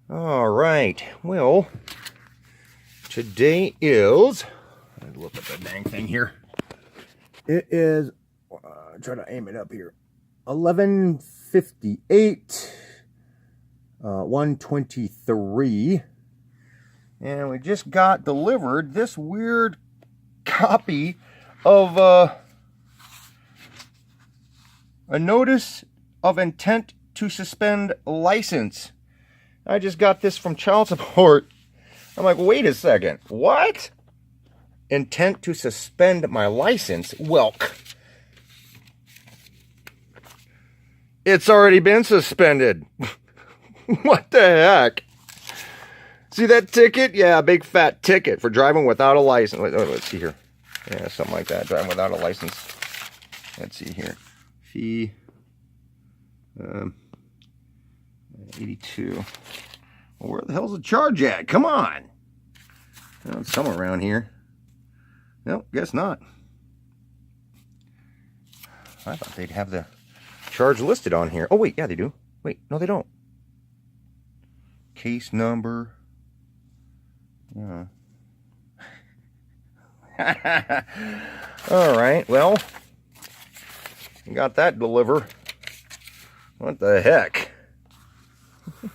All right, well, today is, let's look at the dang thing here. It is, try to aim it up here, 11:58, 1:23, and we just got delivered this weird copy of a notice of intent to suspend license. I just got this from child support. I'm like, wait a second, what? Intent to suspend my license? Well, it's already been suspended. What the heck? See that ticket? Yeah, big fat ticket for driving without a license. Let's see here. Yeah, something like that. Driving without a license. Let's see here. Fee. 82. Well, where the hell's the charge at? Come on. Oh, it's somewhere around here. Nope, guess not. I thought they'd have the charge listed on here. Oh, wait, yeah, they do. Wait, no, they don't. Case number. Yeah. All right, well, we got that deliver. What the heck?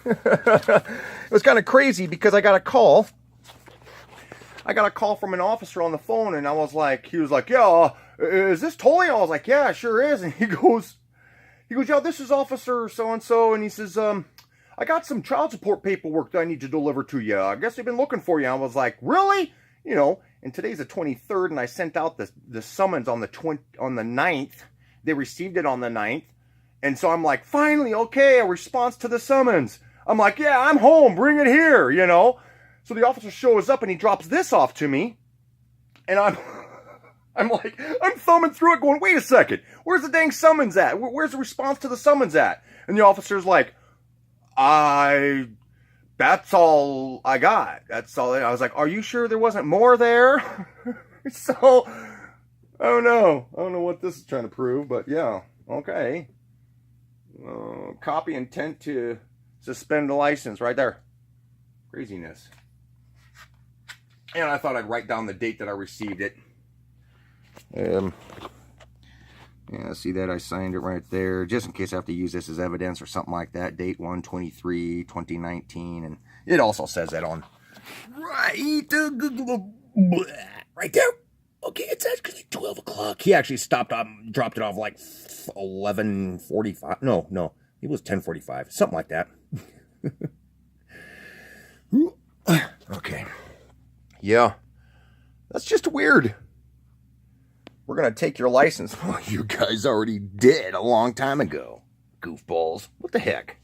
It was kind of crazy because I got a call. I got a call from an officer on the phone, and I was like, he was like, yeah, is this Tully? I was like, yeah, it sure is. And he goes, yeah, this is Officer so-and-so. And he says, I got some child support paperwork that I need to deliver to you. I guess they've been looking for you. I was like, really? You know, and today's the 23rd, and I sent out the summons on the 9th. They received it on the 9th. And so I'm like, finally, okay, a response to the summons. I'm like, yeah, I'm home. Bring it here, you know. So the officer shows up, and he drops this off to me. And I'm like, I'm thumbing through it going, wait a second. Where's the dang summons at? Where's the response to the summons at? And the officer's like, that's all I got. That's all. I was like, are you sure there wasn't more there? So, I don't know. I don't know what this is trying to prove, but yeah, okay. Copy intent to suspend the license right there. Craziness. And I thought I'd write down the date that I received it. Yeah, see that? I signed it right there, just in case I have to use this as evidence or something like that. Date 1/23/2019, and it also says that on right there. Okay, it's actually 12 o'clock. He actually dropped it off like 11:45. No, it was 10:45, something like that. Okay. Yeah, that's just weird. We're going to take your license. Well, you guys already did a long time ago. Goofballs. What the heck?